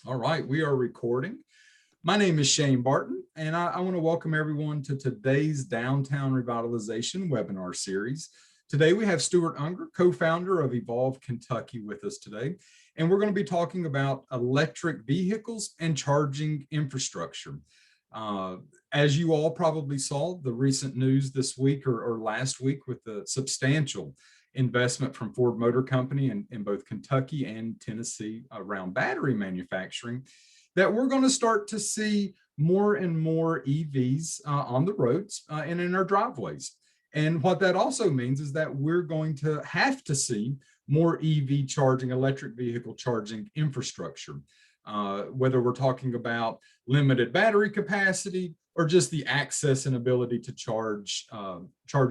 All right, we are recording. My name is Shane Barton, and I want to welcome everyone to today's Downtown Revitalization webinar series. Today we have Stuart Ungar, co-founder of Evolve Kentucky, with us today, and we're going to be talking about electric vehicles and charging infrastructure. As you all probably saw, the recent news this week or last week with the substantial investment from Ford Motor Company in both Kentucky and Tennessee around battery manufacturing, that we're going to start to see more and more EVs on the roads and in our driveways. And what that also means is that we're going to have to see more EV charging, electric vehicle charging infrastructure, whether we're talking about limited battery capacity or just the access and ability to charge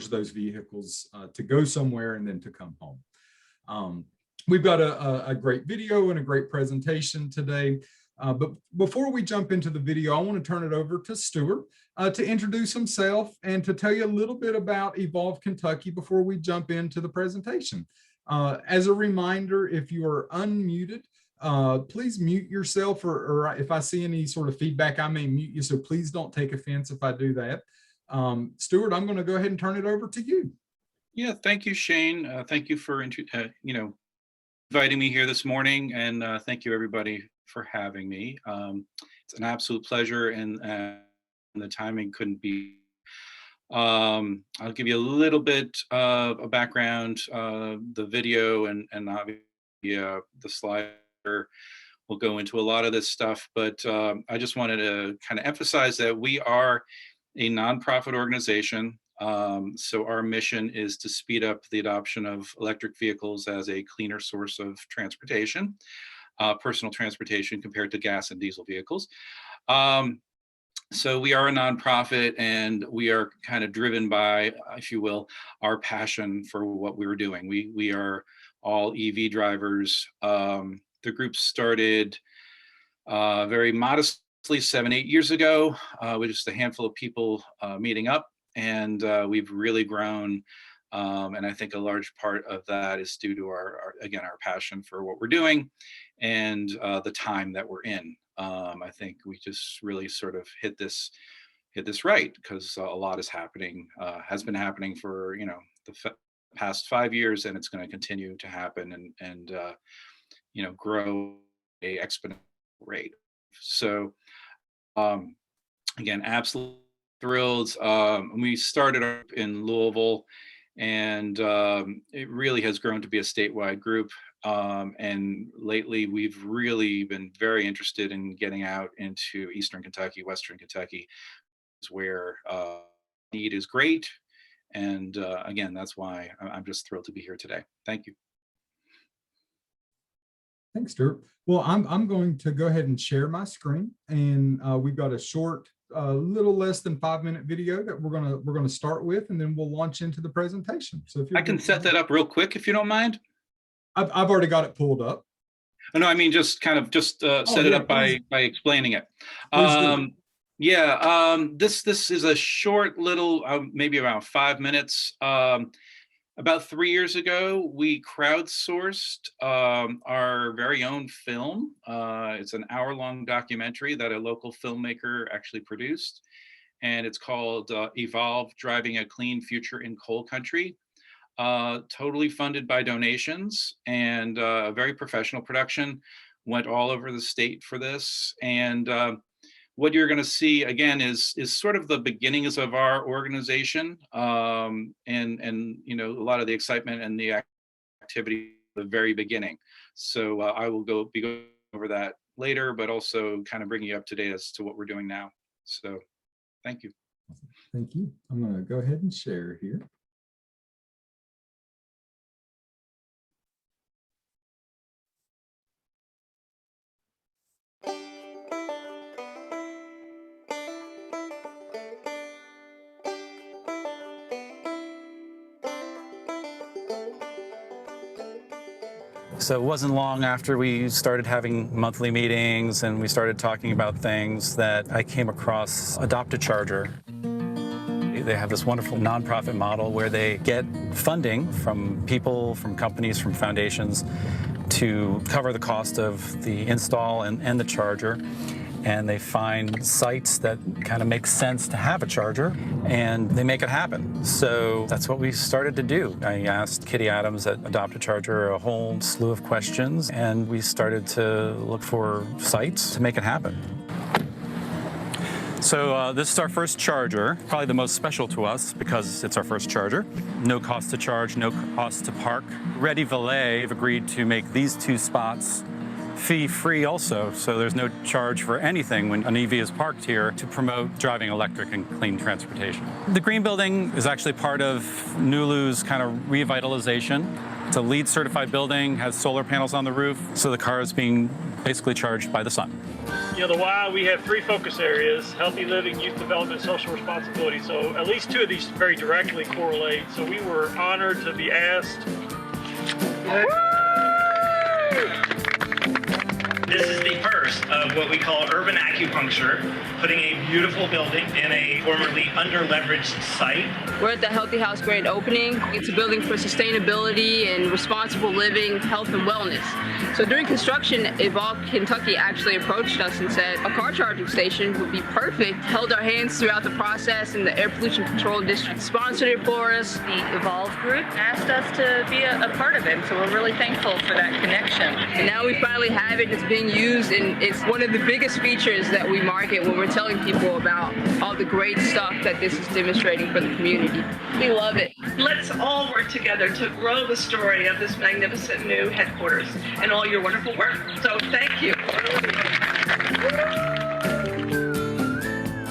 those vehicles to go somewhere and then to come home. We've got a great video and a great presentation today. But before we jump into the video, I want to turn it over to Stuart to introduce himself and to tell you a little bit about Evolve Kentucky before we jump into the presentation. As a reminder, if you are unmuted, please mute yourself, or if I see any sort of feedback, I may mute you, so please don't take offense if I do that. Stuart, I'm going to go ahead and turn it over to you. Yeah, thank you, Shane. Thank you for inviting me here this morning, and thank you everybody for having me. It's an absolute pleasure, and the timing couldn't be. I'll give you a little bit of a background. The video and obviously the slide will go into a lot of this stuff, but I just wanted to kind of emphasize that we are a nonprofit organization. So our mission is to speed up the adoption of electric vehicles as a cleaner source of transportation, personal transportation compared to gas and diesel vehicles. So we are a nonprofit, and we are kind of driven by, if you will, our passion for what we were doing. We are all EV drivers. The group started very modestly 7-8 years ago with just a handful of people meeting up, and we've really grown. And I think a large part of that is due to our passion for what we're doing and the time that we're in. I think we just really sort of hit this right, because a lot is happening, has been happening for the past 5 years, and it's going to continue to happen and grow a exponential rate. So again, absolutely thrilled. We started up in Louisville, and it really has grown to be a statewide group. And lately, we've really been very interested in getting out into Eastern Kentucky, Western Kentucky, where need is great. And again, that's why I'm just thrilled to be here today. Thank you. Thanks, Stuart. Well, I'm going to go ahead and share my screen, and we've got a short, little less than 5-minute video that we're gonna start with, and then we'll launch into the presentation. So if I can set that up real quick, if you don't mind. I've already got it pulled up. Oh, no, I mean just set it up by explaining it. This is a short little, maybe around 5 minutes. About 3 years ago, we crowdsourced our very own film. It's an hour-long documentary that a local filmmaker actually produced, and it's called Evolve: Driving a Clean Future in Coal Country. Totally funded by donations, and a very professional production. Went all over the state for this, and what you're going to see again is sort of the beginnings of our organization, and a lot of the excitement and the activity at the very beginning. So I will be going over that later, but also kind of bringing you up to date as to what we're doing now. So thank you. Thank you. I'm going to go ahead and share here. So it wasn't long after we started having monthly meetings and we started talking about things that I came across Adopt a Charger. They have this wonderful nonprofit model where they get funding from people, from companies, from foundations to cover the cost of the install and the charger. And they find sites that kind of make sense to have a charger, and they make it happen. So that's what we started to do. I asked Kitty Adams at Adopt a Charger a whole slew of questions, and we started to look for sites to make it happen. So this is our first charger, probably the most special to us because it's our first charger. No cost to charge, no cost to park. Revitalization have agreed to make these 2 spots fee-free also, so there's no charge for anything when an EV is parked here to promote driving electric and clean transportation. The green building is actually part of Nulu's kind of revitalization. It's a LEED certified building, has solar panels on the roof, so the car is being basically charged by the sun. You know, the why, we have 3 focus areas: healthy living, youth development, social responsibility. So at least 2 of these very directly correlate. So we were honored to be asked. This is the first of what we call urban acupuncture, putting a beautiful building in a formerly under-leveraged site. We're at the Healthy House grand opening. It's a building for sustainability and responsible living, health and wellness. So during construction, Evolve Kentucky actually approached us and said a car charging station would be perfect. Held our hands throughout the process, and the Air Pollution Control District sponsored it for us. The Evolve group asked us to be a part of it, so we're really thankful for that connection. And now we finally have it. It's being used, and it's one of the biggest features that we market when we're telling people about all the great stuff that this is demonstrating for the community. We love it. Let's all work together to grow the story of this magnificent new headquarters and all your wonderful work. So thank you.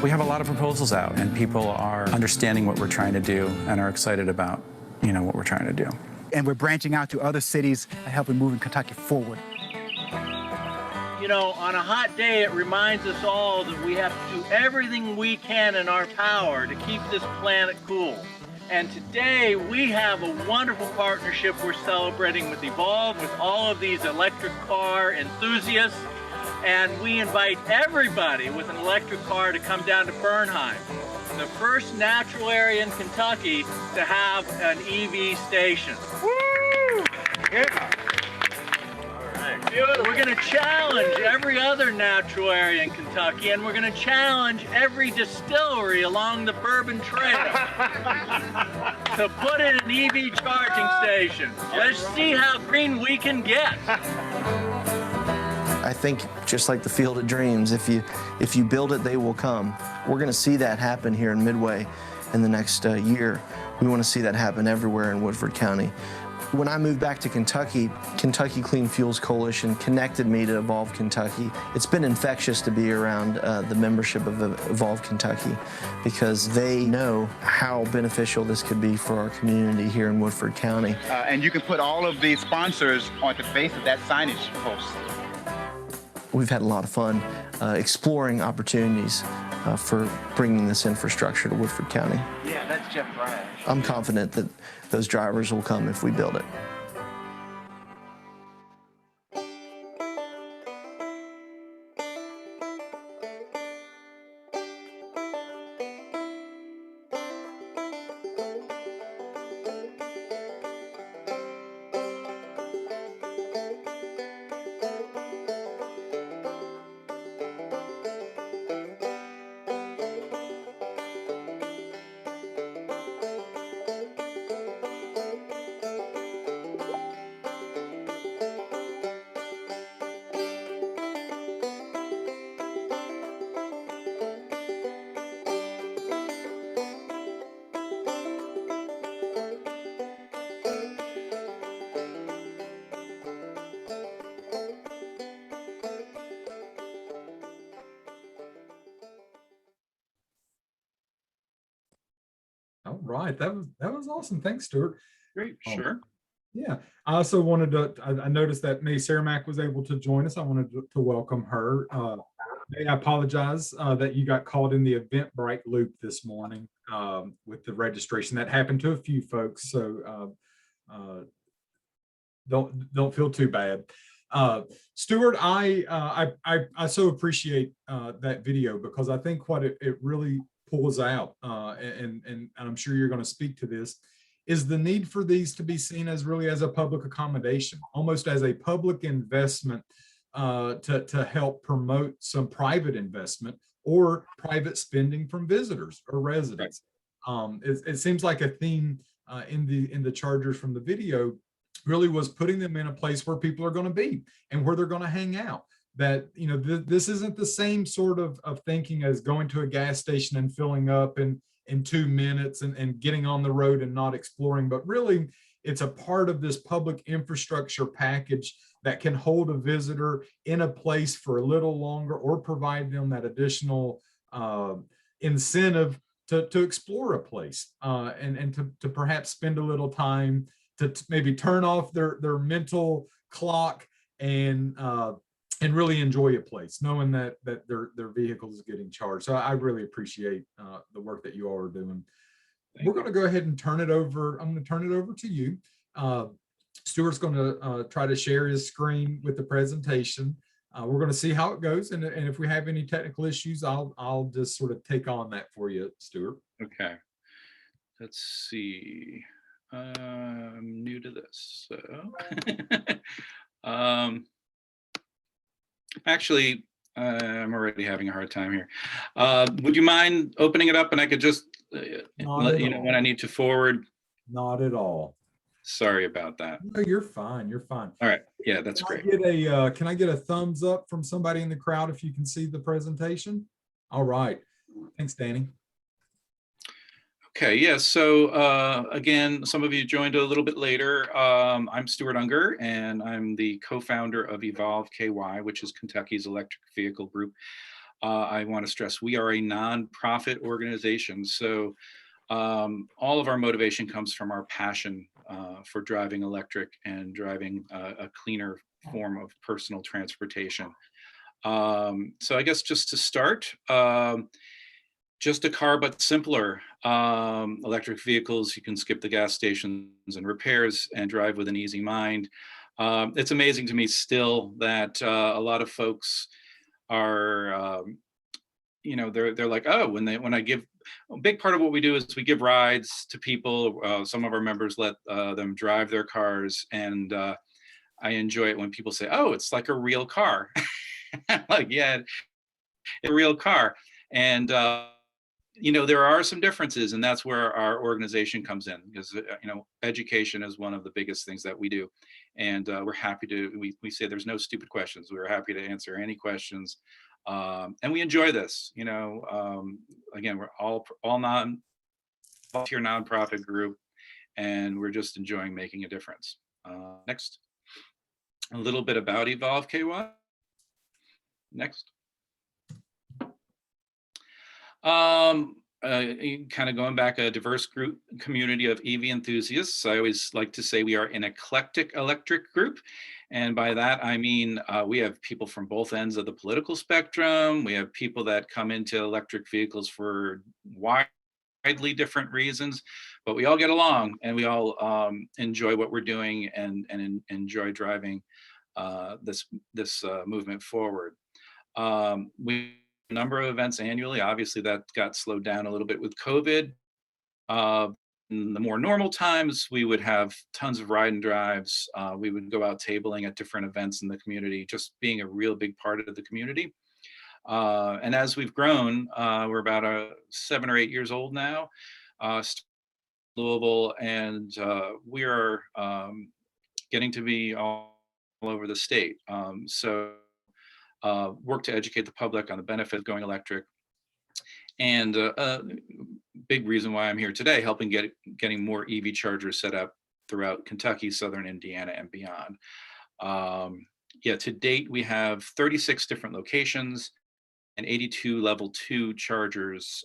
We have a lot of proposals out, and people are understanding what we're trying to do and are excited about, what we're trying to do. And we're branching out to other cities and helping moving Kentucky forward. You know, on a hot day, it reminds us all that we have to do everything we can in our power to keep this planet cool. And today, we have a wonderful partnership we're celebrating with Evolve, with all of these electric car enthusiasts. And we invite everybody with an electric car to come down to Bernheim, the first natural area in Kentucky to have an EV station. Woo! Yeah. We're going to challenge every other natural area in Kentucky, and we're going to challenge every distillery along the Bourbon Trail to put in an EV charging station. Let's see how green we can get. I think just like the Field of Dreams, if you build it, they will come. We're going to see that happen here in Midway in the next year. We want to see that happen everywhere in Woodford County. When I moved back to Kentucky, Kentucky Clean Fuels Coalition connected me to Evolve Kentucky. It's been infectious to be around the membership of Evolve Kentucky because they know how beneficial this could be for our community here in Woodford County. And you can put all of the sponsors on the face of that signage post. We've had a lot of fun exploring opportunities for bringing this infrastructure to Woodford County. Yeah, that's Jeff Bryan. I'm confident that those drivers will come if we build it. All right, that was awesome. Thanks, Stuart. Great, sure. Yeah, I also wanted to, I noticed that May Cermak was able to join us. I wanted to welcome her. May, I apologize that you got caught in the Eventbrite loop this morning with the registration. That happened to a few folks, so don't feel too bad. Stuart, I so appreciate that video because I think what it really pulls out, and I'm sure you're going to speak to this, is the need for these to be seen as really as a public accommodation, almost as a public investment to help promote some private investment or private spending from visitors or residents. It seems like a theme in the chargers from the video really was putting them in a place where people are going to be and where they're going to hang out. That, you know, this isn't the same sort of thinking as going to a gas station and filling up in 2 minutes and getting on the road and not exploring, but really it's a part of this public infrastructure package that can hold a visitor in a place for a little longer or provide them that additional incentive to explore a place and to perhaps spend a little time to maybe turn off their mental clock and really enjoy a place, knowing that their vehicle is getting charged. So I really appreciate the work that you all are doing. We're going to go ahead and turn it over. I'm going to turn it over to you. Stuart's going to try to share his screen with the presentation. We're going to see how it goes, and if we have any technical issues, I'll just sort of take on that for you, Stuart. Okay. Let's see. I'm new to this, so actually, I'm already having a hard time here. Would you mind opening it up and I could just let you know when I need to forward? Not at all. Sorry about that. No, you're fine. You're fine. All right. Yeah, that's great. Can I get a thumbs up from somebody in the crowd if you can see the presentation? All right. Thanks, Danny. Okay, yeah, so again, some of you joined a little bit later. I'm Stuart Ungar, and I'm the co-founder of Evolve KY, which is Kentucky's electric vehicle group. I want to stress we are a nonprofit organization, so all of our motivation comes from our passion for driving electric and driving a cleaner form of personal transportation. So I guess just to start, just a car, but simpler. Electric vehicles, you can skip the gas stations and repairs and drive with an easy mind. It's amazing to me still that a lot of folks are, you know, they're like, oh, when I give, a big part of what we do is we give rides to people. Some of our members let them drive their cars, and I enjoy it when people say, oh, it's like a real car. Like, yeah, a real car. And you know, there are some differences, and that's where our organization comes in, because you know, education is one of the biggest things that we do, and we're happy to. We say there's no stupid questions. We're happy to answer any questions, and we enjoy this. You know, again, we're all volunteer nonprofit group, and we're just enjoying making a difference. Next, a little bit about Evolve KY. Next. Kind of going back, a diverse group community of EV enthusiasts. I always like to say we are an eclectic electric group, and by that I mean we have people from both ends of the political spectrum. We have people that come into electric vehicles for widely different reasons, but we all get along, and we all enjoy what we're doing and enjoy driving this movement forward. We number of events annually. Obviously that got slowed down a little bit with COVID. In the more normal times, we would have tons of ride and drives. We would go out tabling at different events in the community, just being a real big part of the community. And as we've grown, we're about 7 or 8 years old now, Louisville, and we are getting to be all over the state. So work to educate the public on the benefit of going electric. And a big reason why I'm here today, helping getting more EV chargers set up throughout Kentucky, Southern Indiana, and beyond. Yeah, to date, we have 36 different locations and 82 level 2 chargers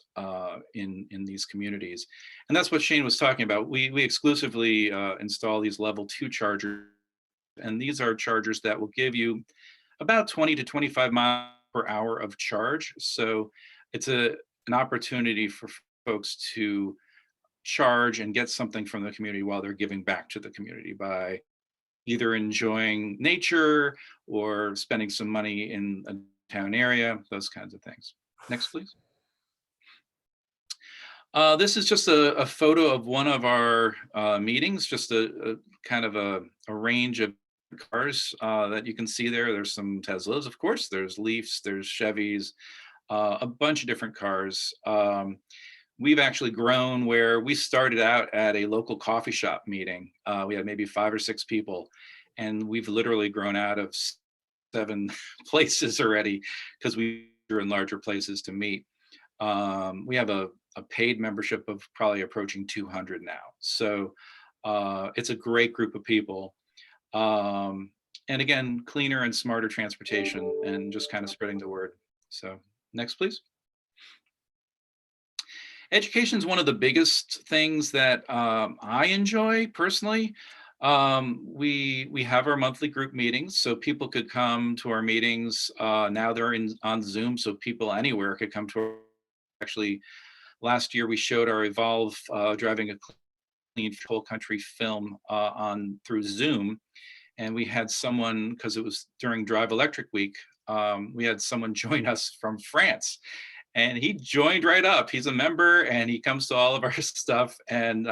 in these communities. And that's what Shane was talking about. We exclusively install these level 2 chargers, and these are chargers that will give you about 20 to 25 miles per hour of charge. So it's an opportunity for folks to charge and get something from the community while they're giving back to the community by either enjoying nature or spending some money in a town area, those kinds of things. Next, please. This is just a photo of one of our meetings, just a kind of a range of cars that you can see there. There's some Teslas, of course, there's Leafs, there's Chevys, a bunch of different cars. We've actually grown where we started out at a local coffee shop meeting. We had maybe 5 or 6 people, and we've literally grown out of 7 places already because we are in larger places to meet. We have a paid membership of probably approaching 200 now. So it's a great group of people. And again, cleaner and smarter transportation and just kind of spreading the word. So next, please. Education is one of the biggest things that I enjoy personally. We have our monthly group meetings, so people could come to our meetings. Now they're on Zoom, so people anywhere could come to our, actually last year we showed our Evolve driving a clean whole country film on through Zoom, and we had someone, because it was during Drive Electric Week, we had someone join us from France. And he joined right up. He's a member and he comes to all of our stuff. And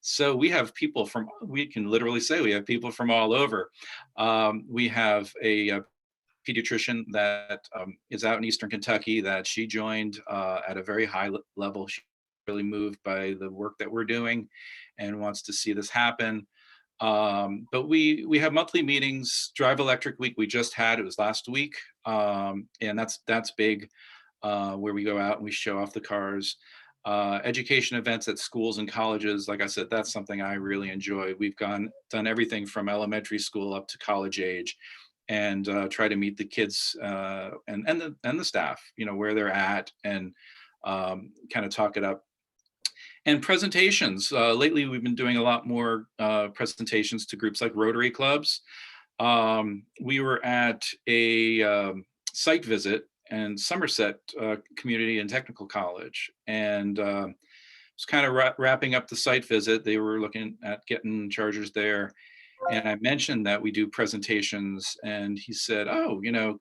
so we have people from, we can literally say we have people from all over. We have a pediatrician that is out in Eastern Kentucky that she joined at a very high level. She's really moved by the work that we're doing and wants to see this happen. But we have monthly meetings. Drive Electric Week we just had, it was last week. And that's big. Where we go out and we show off the cars. Education events at schools and colleges, like I said, that's something I really enjoy. We've done everything from elementary school up to college age, and try to meet the kids and the staff, you know, where they're at, and kind of talk it up. And presentations. Lately, we've been doing a lot more presentations to groups like Rotary clubs. We were at a site visit and Somerset Community and Technical College, and was kind of wrapping up the site visit. They were looking at getting chargers there, and I mentioned that we do presentations, and he said, "Oh, you know,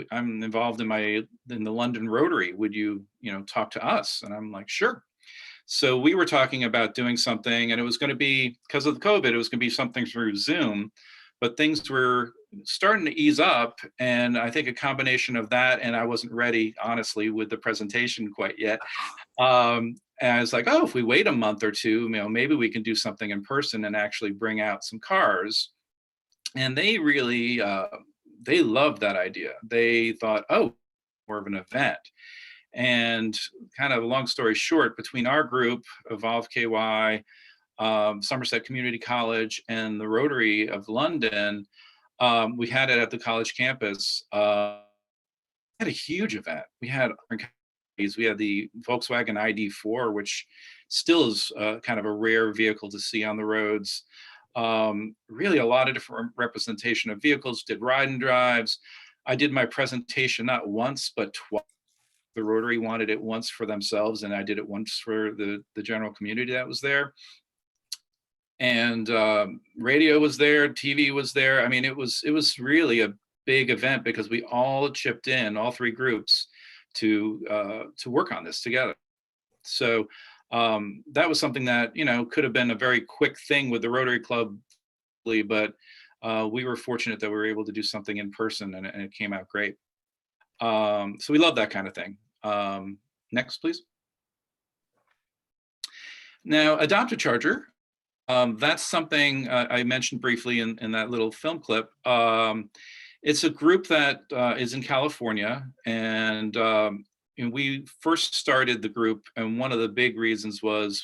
I'm involved in the London Rotary. Would you talk to us?" And I'm like, "Sure." So we were talking about doing something, and it was going to be, because of the COVID, it was going to be something through Zoom. But things were starting to ease up, and I think a combination of that, and I wasn't ready, honestly, with the presentation quite yet. And I was like, oh, if we wait a month or two, maybe we can do something in person and actually bring out some cars. And they really, they loved that idea. They thought, oh, more of an event. And kind of long story short, between our group, Evolve KY, Somerset Community College, and the Rotary of London, we had it at the college campus. We had a huge event. We had the Volkswagen ID4, which still is kind of a rare vehicle to see on the roads. Really a lot of different representation of vehicles, did ride and drives. I did my presentation not once, but twice. The Rotary wanted it once for themselves, and I did it once for the general community that was there. And radio was there, TV was there. I mean, it was really a big event because we all chipped in, all 3 groups, to work on this together. So that was something that could have been a very quick thing with the Rotary Club, but we were fortunate that we were able to do something in person, and it came out great. So we love that kind of thing. Next, please. Now, Adopt a Charger. That's something I mentioned briefly in that little film clip. It's a group that is in California, and we first started the group, and one of the big reasons was,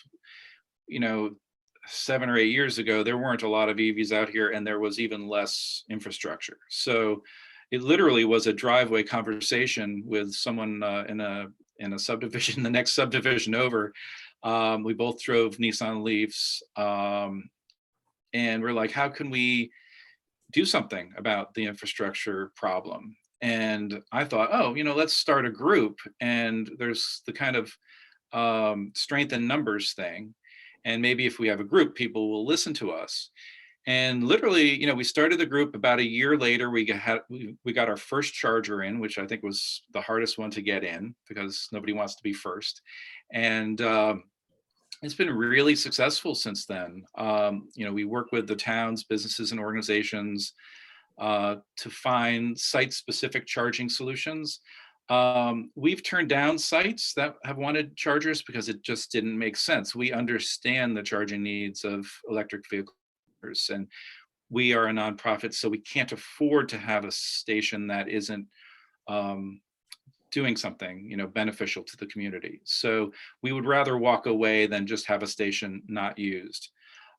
7 or 8 years ago, there weren't a lot of EVs out here, and there was even less infrastructure. So it literally was a driveway conversation with someone in a subdivision, the next subdivision over. We both drove Nissan Leafs, and we're like, how can we do something about the infrastructure problem? And I thought, oh, let's start a group, and there's the kind of strength in numbers thing. And maybe if we have a group, people will listen to us. And literally, we started the group. About a year later, we got our first charger in, which I think was the hardest one to get in because nobody wants to be first. And it's been really successful since then. We work with the towns, businesses, and organizations to find site-specific charging solutions. We've turned down sites that have wanted chargers because it just didn't make sense. We understand the charging needs of electric vehicles, and we are a nonprofit, so we can't afford to have a station that isn't doing something, beneficial to the community. So we would rather walk away than just have a station not used.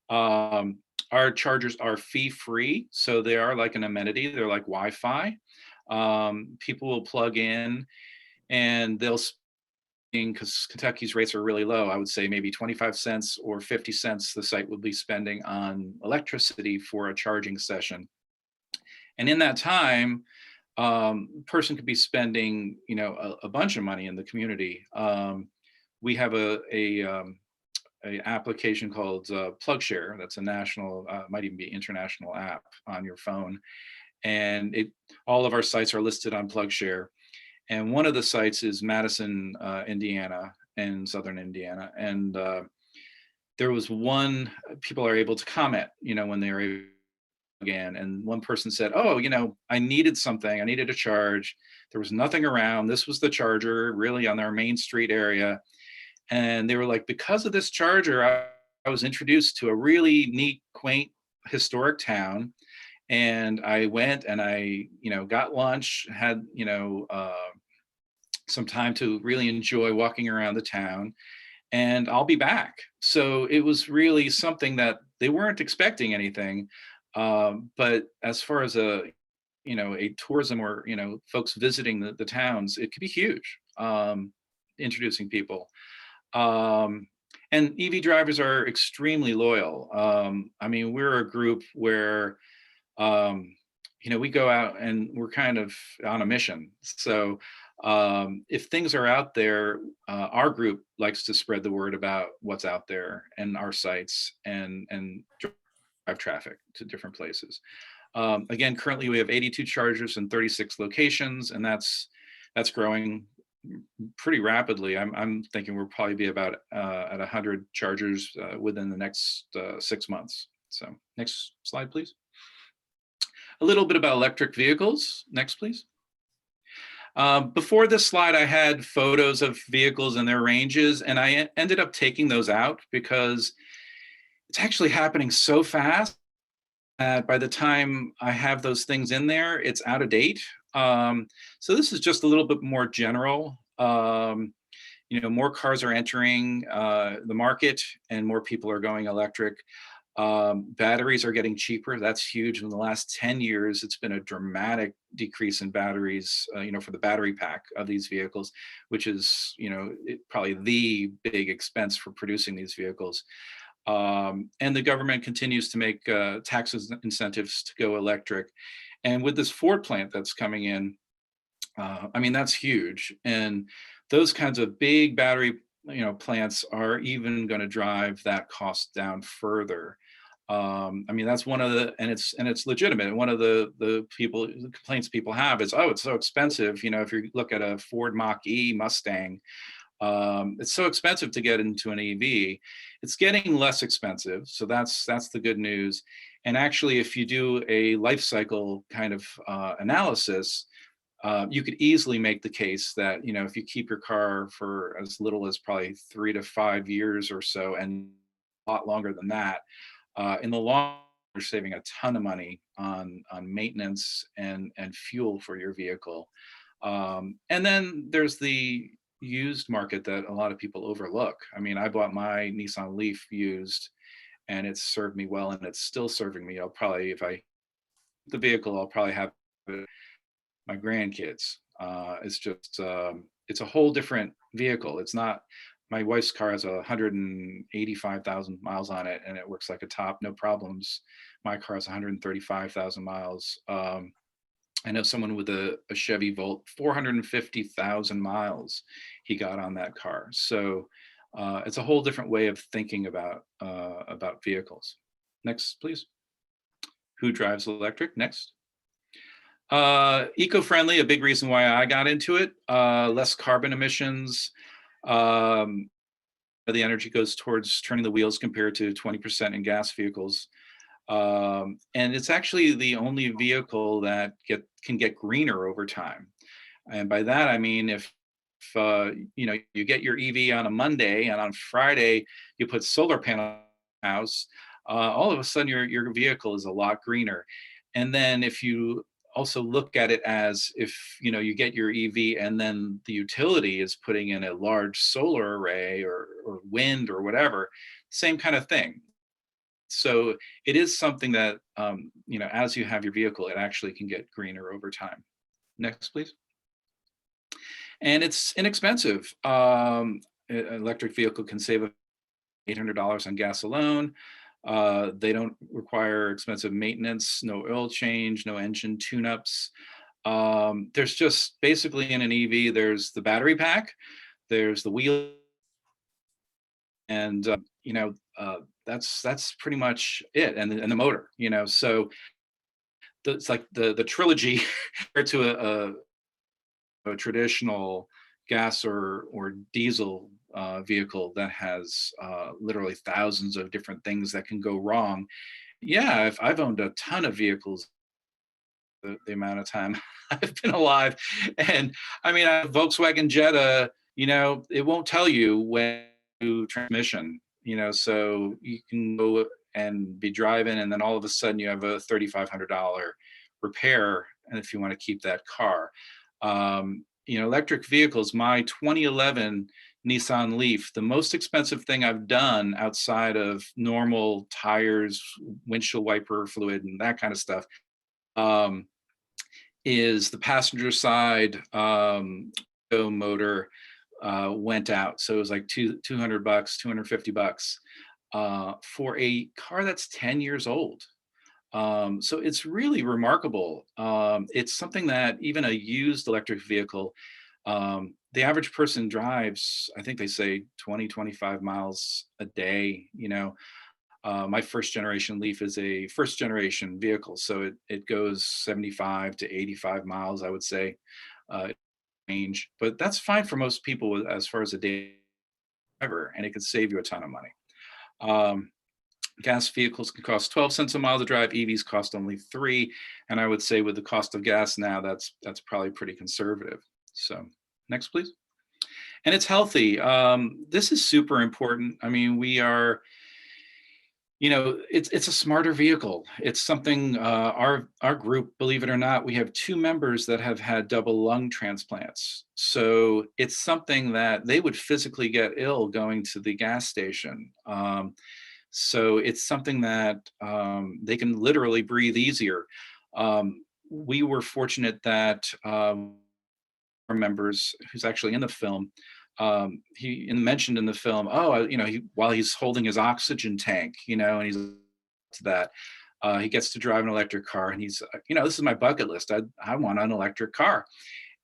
Our chargers are fee-free, so they are like an amenity. They're like Wi-Fi. People will plug in, and they'll, because Kentucky's rates are really low, I would say maybe 25 cents or 50 cents the site will be spending on electricity for a charging session. And in that time, person could be spending, a bunch of money in the community. We have a application called PlugShare. That's a national, might even be international app on your phone. And all of our sites are listed on PlugShare. And one of the sites is Madison, Indiana, and Southern Indiana. And there was one, people are able to comment, when they're able again. And one person said, oh, I needed something. I needed a charge. There was nothing around. This was the charger, really, on our Main Street area. And they were like, because of this charger, I was introduced to a really neat, quaint, historic town. And I went and I, got lunch, had, some time to really enjoy walking around the town, and I'll be back. So it was really something that they weren't expecting anything. But as far as a tourism or, folks visiting the towns, it could be huge, introducing people. And EV drivers are extremely loyal. We're a group where, we go out and we're kind of on a mission. So if things are out there, our group likes to spread the word about what's out there and our sites and drive traffic to different places. Again, currently we have 82 chargers in 36 locations, and that's growing pretty rapidly. I'm thinking we'll probably be about at 100 chargers within the next 6 months. So next slide, please. A little bit about electric vehicles. Next, please. Before this slide, I had photos of vehicles and their ranges, and I ended up taking those out because it's actually happening so fast that by the time I have those things in there, it's out of date. So this is just a little bit more general. More cars are entering the market and more people are going electric. Batteries are getting cheaper. That's huge. In the last 10 years, it's been a dramatic decrease in batteries, for the battery pack of these vehicles, which is, probably the big expense for producing these vehicles. And the government continues to make tax incentives to go electric. And with this Ford plant that's coming in, that's huge. And those kinds of big battery, plants are even going to drive that cost down further. That's one of the, and it's legitimate. And one of the complaints people have is, oh, it's so expensive. If you look at a Ford Mach-E Mustang, it's so expensive to get into an EV. It's getting less expensive. So that's the good news. And actually, if you do a life cycle kind of analysis, you could easily make the case that, if you keep your car for as little as probably 3 to 5 years or so, and a lot longer than that, in the long run, you're saving a ton of money on maintenance and fuel for your vehicle. And then there's the used market that a lot of people overlook. I bought my Nissan Leaf used, and it's served me well, and it's still serving me. I'll probably, if I the vehicle, I'll probably have my grandkids. It's just it's a whole different vehicle. It's not, my wife's car has 185,000 miles on it, and it works like a top, no problems. My car has 135,000 miles. I know someone with a Chevy Volt, 450,000 miles he got on that car. So it's a whole different way of thinking about vehicles. Next, please. Who drives electric? Next. Eco-friendly, a big reason why I got into it. Less carbon emissions. the energy goes towards turning the wheels compared to 20% in gas vehicles. And it's actually the only vehicle that can get greener over time. And by that, I mean, if you get your EV on a Monday and on Friday you put solar panel on the house, all of a sudden your vehicle is a lot greener. And then if you also look at it as if you get your EV and then the utility is putting in a large solar array or wind or whatever, same kind of thing. So it is something that as you have your vehicle, it actually can get greener over time. Next, please. And it's inexpensive. An electric vehicle can save $800 on gas alone. They don't require expensive maintenance, no oil change, no engine tune-ups. There's just basically in an EV, there's the battery pack, there's the wheel, and that's pretty much it, and the motor. So it's like the trilogy compared to a traditional gas or diesel vehicle that has literally thousands of different things that can go wrong. Yeah, if I've owned a ton of vehicles, the amount of time I've been alive, and I mean, a Volkswagen Jetta, it won't tell you when to transmission, so you can go and be driving, and then all of a sudden you have a $3,500 repair, and if you want to keep that car. Electric vehicles, my 2011 Nissan Leaf, the most expensive thing I've done outside of normal tires, windshield wiper fluid, and that kind of stuff, is the passenger side motor went out. So it was like $200, $250 for a car that's 10 years old. So it's really remarkable. It's something that even a used electric vehicle, the average person drives, I think they say 20, 25 miles a day. My first generation Leaf is a first generation vehicle. So it goes 75 to 85 miles, I would say, range, but that's fine for most people as far as a day driver, and it could save you a ton of money. Gas vehicles can cost 12 cents a mile to drive. EVs cost only 3. And I would say with the cost of gas now, that's probably pretty conservative. So next, please. And it's healthy. This is super important. I mean, we are, it's a smarter vehicle. It's something, our group, believe it or not, we have 2 members that have had double lung transplants. So it's something that they would physically get ill going to the gas station. So it's something that they can literally breathe easier. We were fortunate that our members, who's actually in the film, he mentioned in the film, while he's holding his oxygen tank, and he's to that, he gets to drive an electric car, and he's, this is my bucket list. I want an electric car.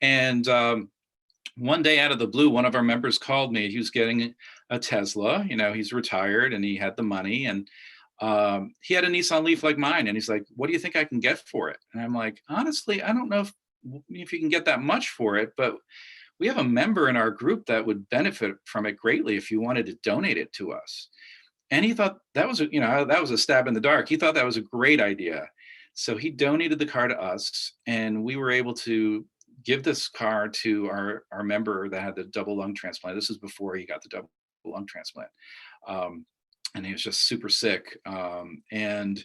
And one day out of the blue, one of our members called me. He was getting a Tesla. He's retired and he had the money, and he had a Nissan Leaf like mine. And he's like, "What do you think I can get for it?" And I'm like, "Honestly, I don't know if you can get that much for it, but we have a member in our group that would benefit from it greatly if you wanted to donate it to us." And he thought that was a stab in the dark. He thought that was a great idea. So he donated the car to us, and we were able to give this car to our member that had the double lung transplant. This was before he got the double lung transplant. And he was just super sick. And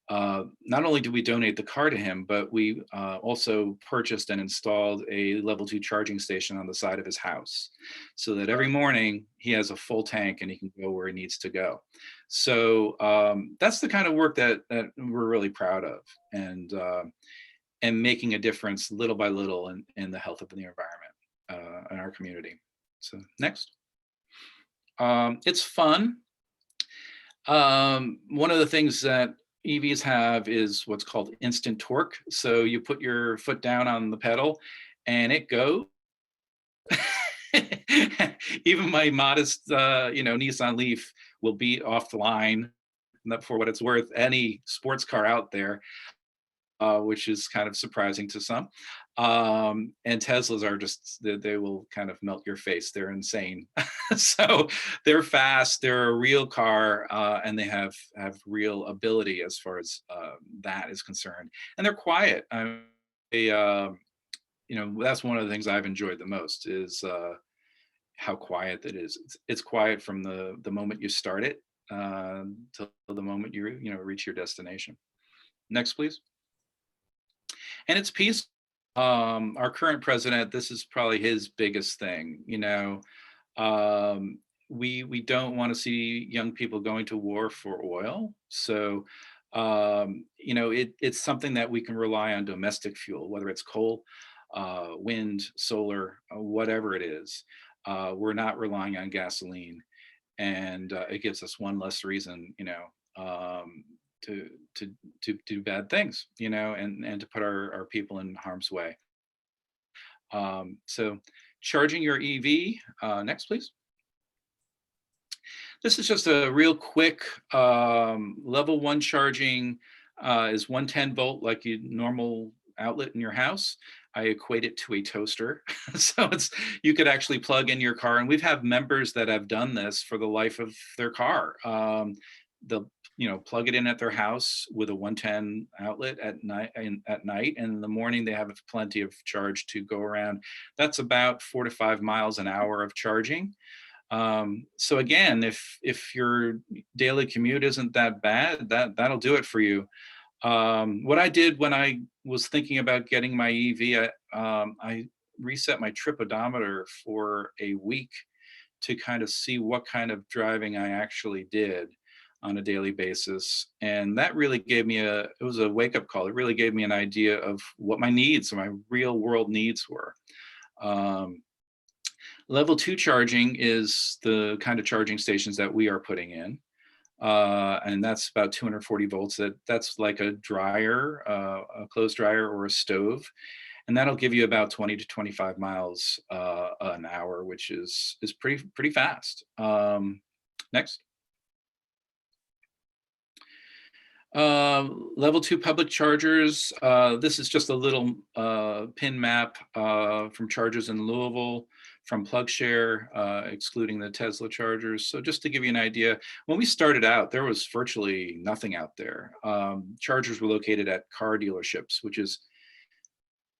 not only did we donate the car to him, but we also purchased and installed a level 2 charging station on the side of his house, so that every morning he has a full tank and he can go where he needs to go. So that's the kind of work that we're really proud of, and making a difference little by little in the health of the environment in our community. So next. It's fun. One of the things that EVs have is what's called instant torque. So you put your foot down on the pedal and it goes. Even my modest, Nissan Leaf will beat off the line, for what it's worth, any sports car out there, which is kind of surprising to some. And Teslas are just, they will kind of melt your face. They're insane. So they're fast, they're a real car, and they have real ability as far as that is concerned. And they're quiet. You know, that's one of the things I've enjoyed the most is how quiet it is. It's quiet from the moment you start it till the moment you reach your destination. Next, please. And it's peaceful. Our current president, this is probably his biggest thing. You know, we don't want to see young people going to war for oil. So, you know, it's something that we can rely on domestic fuel, whether it's coal, wind, solar, whatever it is. We're not relying on gasoline, and it gives us one less reason, you know, to do bad things, you know, and to put our people in harm's way. So charging your EV, next, please. This is just a real quick level 1 charging is 110 volt, like your normal outlet in your house. I equate it to a toaster. So you could actually plug in your car, and we've had members that have done this for the life of their car. They'll plug it in at their house with a 110 outlet at night, and in the morning they have plenty of charge to go around. That's about 4 to 5 miles an hour of charging. So again, if your daily commute isn't that bad, that'll do it for you. What I did when I was thinking about getting my EV, I reset my trip odometer for a week to kind of see what kind of driving I actually did on a daily basis. And that really gave me it was a wake-up call. It really gave me an idea of what my needs, my real world needs were. Level 2 charging is the kind of charging stations that we are putting in. And that's about 240 volts. That's like a dryer, a clothes dryer or a stove. And that'll give you about 20 to 25 miles an hour, which is pretty fast. Next. Level 2 public chargers. This is just a little pin map from chargers in Louisville, from PlugShare, excluding the Tesla chargers. So just to give you an idea, when we started out, there was virtually nothing out there. Chargers were located at car dealerships, which is,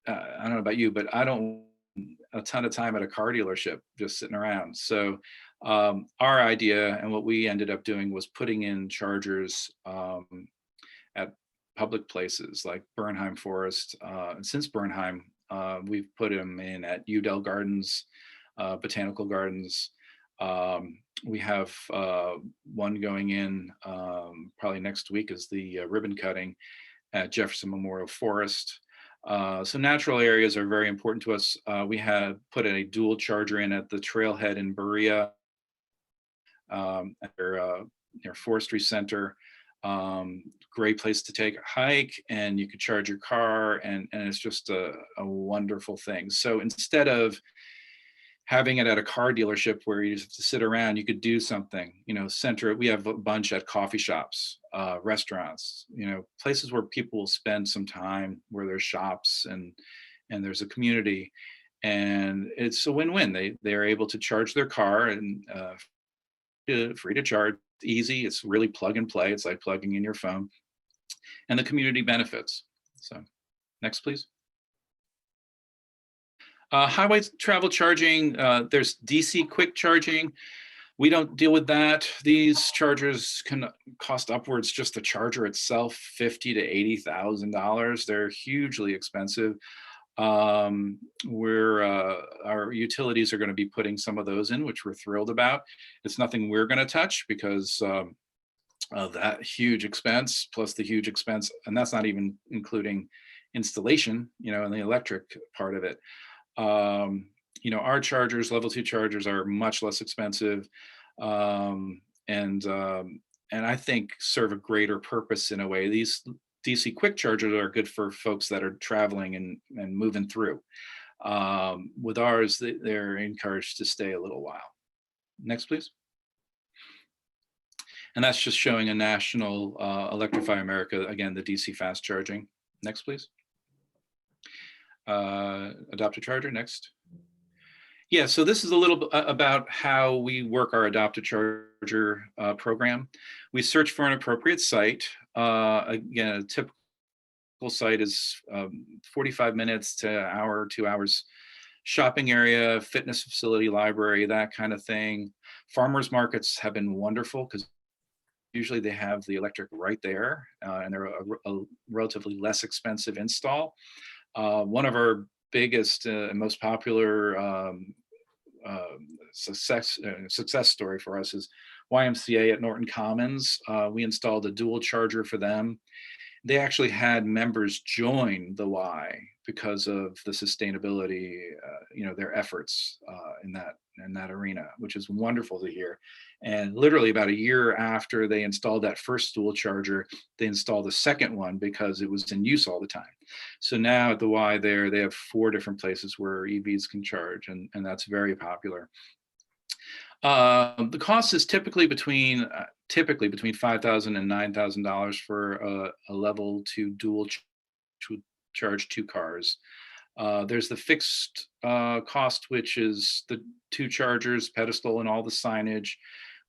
I don't know about you, but I don't a ton of time at a car dealership just sitting around. So our idea and what we ended up doing was putting in chargers at public places like Bernheim Forest. Since Bernheim, we've put them in at Udell Gardens, Botanical Gardens. We have one going in probably next week is the ribbon cutting at Jefferson Memorial Forest. So natural areas are very important to us. We have put a dual charger in at the trailhead in Berea, at their forestry center. Great place to take a hike, and you could charge your car, and it's just a wonderful thing. So instead of having it at a car dealership where you just have to sit around, you could do something, center it. We have a bunch at coffee shops, restaurants, places where people will spend some time, where there's shops and there's a community, and it's a win-win. They're able to charge their car and free to charge, easy. It's really plug and play. It's like plugging in your phone, and the community benefits. So next, please. Highway travel charging, there's DC quick charging. We don't deal with that. These chargers can cost upwards, just the charger itself, $50,000 to $80,000. They're hugely expensive. Our utilities are going to be putting some of those in, which we're thrilled about. It's nothing we're going to touch because of that huge expense, plus the huge expense, and that's not even including installation, and the electric part of it. Our chargers, level 2 chargers, are much less expensive, and I think serve a greater purpose in a way. These DC quick chargers are good for folks that are traveling and moving through. With ours, they're encouraged to stay a little while. Next, please. And that's just showing a national Electrify America, again, the DC fast charging. Next, please. Adopt a charger, next. Yeah, so this is a little bit about how we work our Adopt a Charger program. We search for an appropriate site. Again, a typical site is 45 minutes to an hour, 2 hours. Shopping area, fitness facility, library, that kind of thing. Farmers markets have been wonderful because usually they have the electric right there, and they're a relatively less expensive install. One of our biggest and most popular success story for us is YMCA at Norton Commons. We installed a dual charger for them. They actually had members join the Y because of the sustainability, their efforts in that arena, which is wonderful to hear. And literally about a year after they installed that first dual charger, they installed the second one because it was in use all the time. So now at the Y there, they have 4 different places where EVs can charge, and that's very popular. The cost is typically between $5,000 and $9,000 for a level 2 dual charge 2 cars. There's the fixed cost, which is the 2 chargers, pedestal, and all the signage,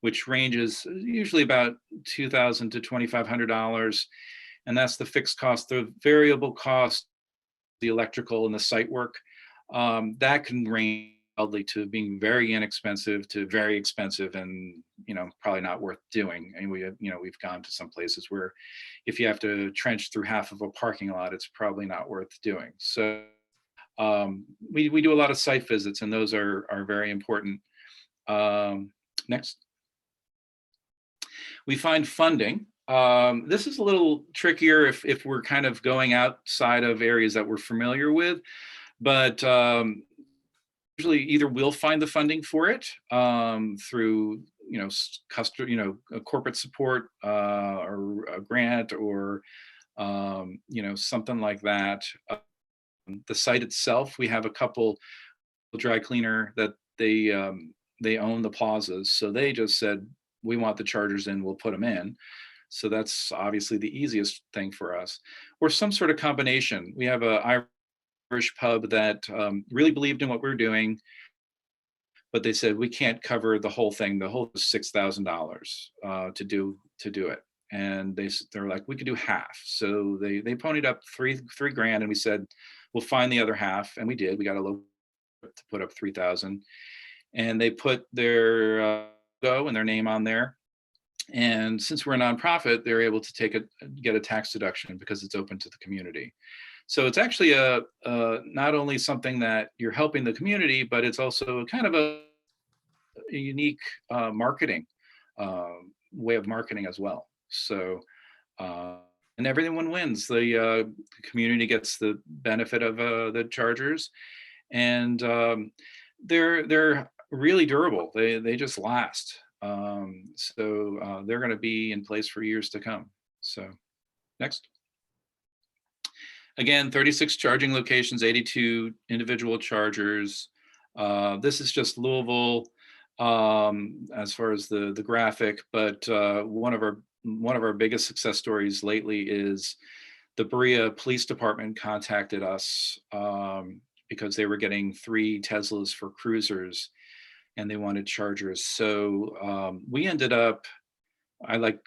which ranges usually about $2,000 to $2,500, and that's the fixed cost. The variable cost, the electrical and the site work, that can range to being very inexpensive to very expensive, and probably not worth doing. And we've gone to some places where if you have to trench through half of a parking lot, it's probably not worth doing. So we do a lot of site visits, and those are very important. Next. We find funding. This is a little trickier if we're kind of going outside of areas that we're familiar with, but usually either we'll find the funding for it through corporate support or a grant or something like that. The site itself, we have a couple dry cleaner that they own the plazas, so they just said, we want the chargers in, we'll put them in. So that's obviously the easiest thing for us, or some sort of combination. We have a Irish pub that really believed in what we were doing, but they said we can't cover the whole thing. The whole $6,000 to do it, and they're like, we could do half. So they ponied up $3,000, and we said we'll find the other half, and we did. We got a low to put up $3,000, and they put their logo and their name on there. And since we're a nonprofit, they're able to get a tax deduction because it's open to the community. So it's actually not only something that you're helping the community, but it's also kind of a unique marketing way of marketing as well. So and everyone wins. The community gets the benefit of the chargers, and they're really durable. They just last. So they're going to be in place for years to come. So next. Again, 36 charging locations, 82 individual chargers. This is just Louisville as far as the graphic, but one of our biggest success stories lately is the Berea Police Department contacted us because they were getting 3 Teslas for cruisers, and they wanted chargers. So we ended up, I like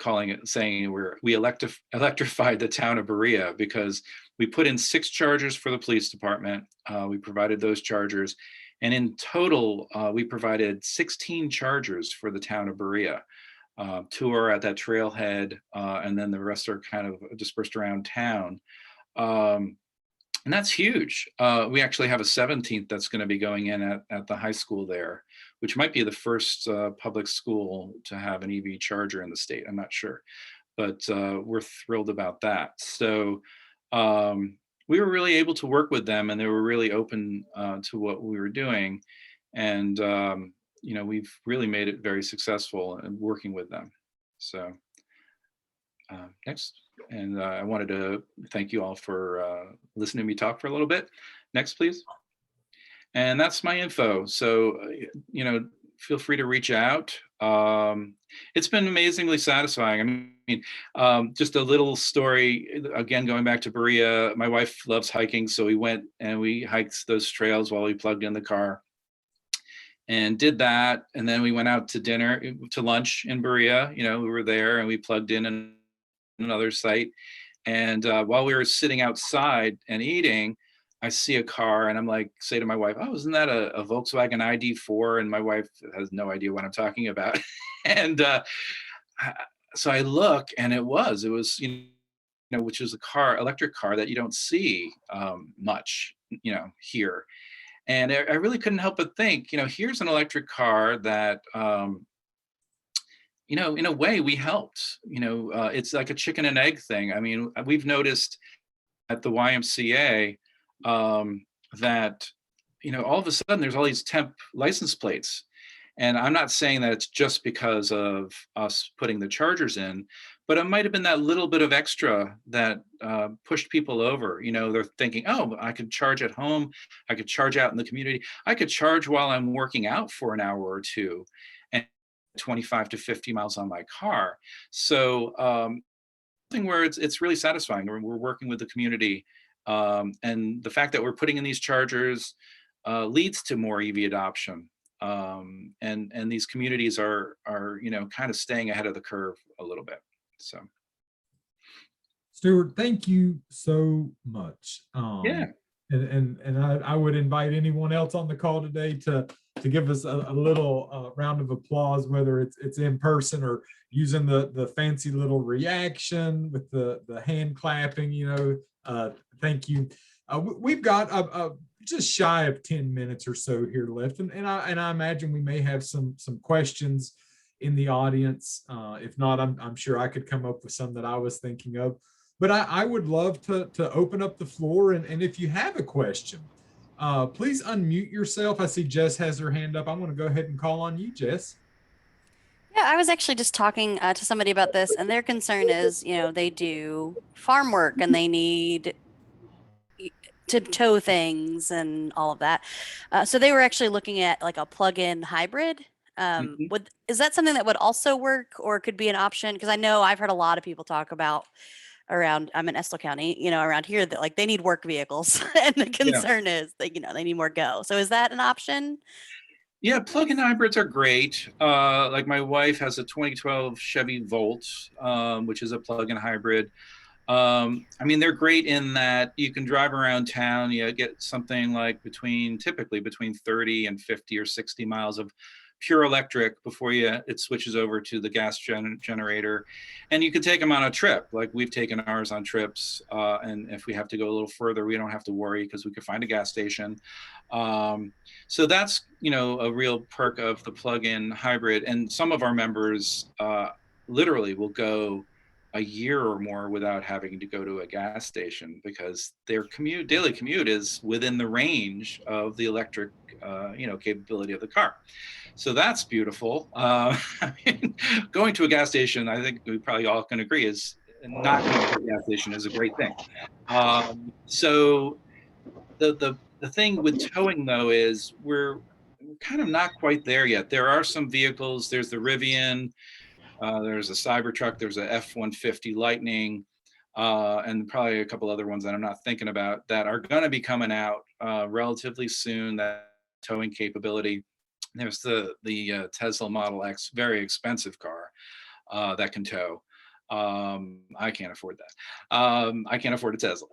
saying we electrified the town of Berea, because we put in 6 chargers for the police department. We provided those chargers, and in total, we provided 16 chargers for the town of Berea. 2 are at that trailhead, and then the rest are kind of dispersed around town. And that's huge. We actually have a 17th that's going to be going in at the high school there, which might be the first public school to have an EV charger in the state. I'm not sure, but we're thrilled about that. So we were really able to work with them, and they were really open to what we were doing. And, we've really made it very successful in working with them. So next. And I wanted to thank you all for listening to me talk for a little bit. Next, please. And that's my info. So, feel free to reach out. It's been amazingly satisfying. I mean, just a little story, again, going back to Berea, my wife loves hiking. So we went and we hiked those trails while we plugged in the car and did that. And then we went out to dinner, to lunch in Berea. You know, we were there and we plugged in another site. And while we were sitting outside and eating, I see a car and I'm like, say to my wife, oh, isn't that a Volkswagen ID4? And my wife has no idea what I'm talking about. And so I look and it was, you know, which is a car, electric car that you don't see much, you know, here. And I really couldn't help but think, you know, here's an electric car that, you know, in a way we helped, you know, it's like a chicken and egg thing. I mean, we've noticed at the YMCA that, you know, all of a sudden there's all these temp license plates. And I'm not saying that it's just because of us putting the chargers in, but it might have been that little bit of extra that pushed people over. You know, they're thinking, oh, I could charge at home. I could charge out in the community. I could charge while I'm working out for an hour or two and 25 to 50 miles on my car. So something where it's really satisfying. We're working with the community. And the fact that we're putting in these chargers leads to more EV adoption. And these communities are, you know, kind of staying ahead of the curve a little bit. So, Stuart, thank you so much. Yeah. And I would invite anyone else on the call today to give us a little round of applause, whether it's in person or using the fancy little reaction with the hand clapping. You know, thank you. We've got just shy of 10 minutes or so here left, and I imagine we may have some questions in the audience. If not, I'm sure I could come up with some that I was thinking of. But I would love to open up the floor, and if you have a question, please unmute yourself. I see Jess has her hand up. I'm going to go ahead and call on you, Jess. Yeah, I was actually just talking to somebody about this, and their concern is, you know, they do farm work and they need to tow things and all of that. So they were actually looking at like a plug-in hybrid. Is that something that would also work or could be an option? Because I know I've heard a lot of people talk about around, I'm in Estill County, you know, around here that like they need work vehicles and the concern is that, you know, they need more go. So is that an option? Yeah, plug-in hybrids are great. Like my wife has a 2012 Chevy Volt, which is a plug-in hybrid. I mean, they're great in that you can drive around town, you get something like typically between 30 and 50 or 60 miles of pure electric before it switches over to the gas generator. And you can take them on a trip. Like we've taken ours on trips. And if we have to go a little further, we don't have to worry because we can find a gas station. So that's, you know, a real perk of the plug-in hybrid. And some of our members literally will go a year or more without having to go to a gas station because their daily commute is within the range of the electric, you know, capability of the car. So that's beautiful. I mean, going to a gas station, I think we probably all can agree, is not going to a gas station is a great thing. So the thing with towing though is we're kind of not quite there yet. There are some vehicles. There's the Rivian. There's a Cybertruck, there's a F-150 Lightning, and probably a couple other ones that I'm not thinking about that are going to be coming out relatively soon, that towing capability. There's the Tesla Model X, very expensive car that can tow. I can't afford that. I can't afford a Tesla.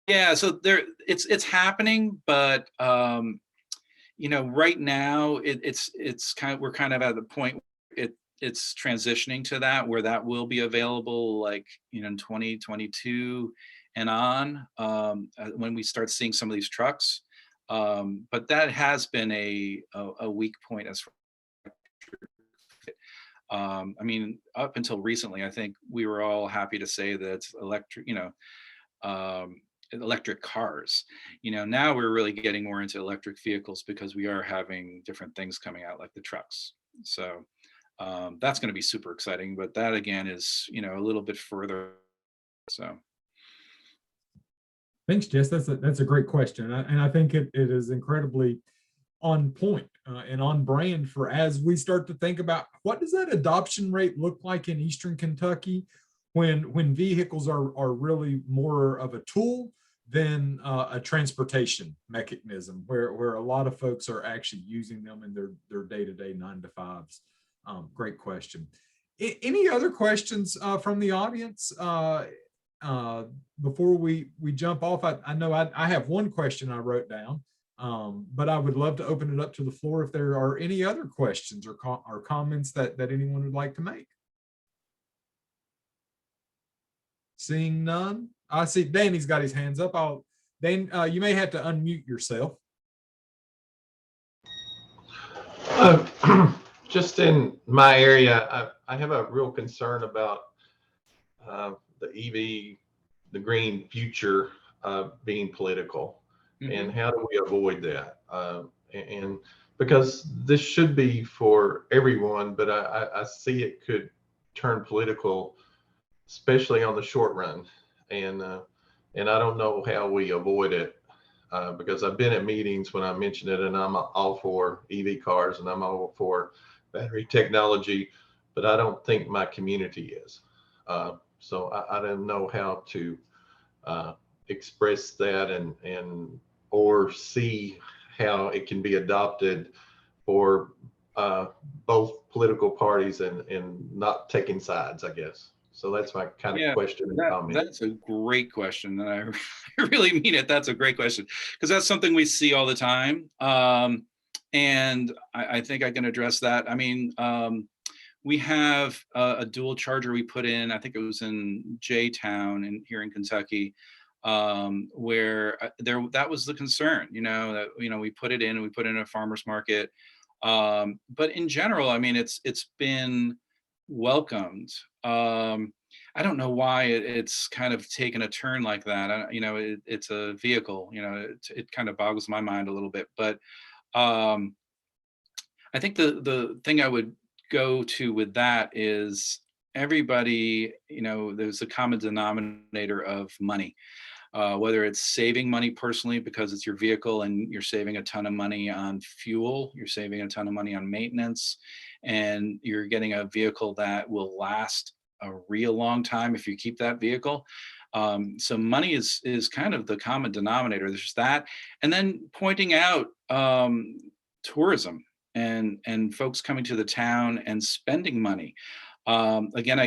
Yeah, so it's happening, but you know, right now we're kind of at the point it's transitioning to that where that will be available, like, you know, in 2022 and on, when we start seeing some of these trucks. But that has been a weak point as far as I mean, up until recently, I think we were all happy to say that it's electric, you know, electric cars. You know, now we're really getting more into electric vehicles because we are having different things coming out like the trucks. So that's going to be super exciting, but that again is, you know, a little bit further. So thanks, Jess. That's a great question, and I think it is incredibly on point and on brand for as we start to think about what does that adoption rate look like in Eastern Kentucky when vehicles are really more of a tool than a transportation mechanism, where a lot of folks are actually using them in their day-to-day 9-to-5s. Great question. Any other questions from the audience before we jump off? I know I have one question I wrote down, but I would love to open it up to the floor if there are any other questions or comments that anyone would like to make. Seeing none, I see Danny's got his hands up. Dan, you may have to unmute yourself. Just in my area, I have a real concern about the EV, the green future being political. Mm-hmm. And how do we avoid that? And because this should be for everyone, but I see it could turn political, especially on the short run. And I don't know how we avoid it because I've been at meetings when I mention it, and I'm all for EV cars and I'm all for battery technology, but I don't think my community is. So I don't know how to express that and or see how it can be adopted for both political parties and not taking sides, I guess. So that's my kind of question and comment. That's a great question, and I really mean it. That's a great question because that's something we see all the time, and I think I can address that. I mean, we have a dual charger we put in. I think it was in J-Town here in Kentucky, where that was the concern. That we put it in, and we put it in a farmer's market, but in general, I mean, it's been welcomed. I don't know why it's kind of taken a turn like that. It's a vehicle. It kind of boggles my mind a little bit. But I think the thing I would go to with that is everybody. There's a common denominator of money. Whether it's saving money personally because it's your vehicle and you're saving a ton of money on fuel, you're saving a ton of money on maintenance, and you're getting a vehicle that will last a real long time if you keep that vehicle. So money is kind of the common denominator. There's that, and then pointing out tourism and folks coming to the town and spending money. Again,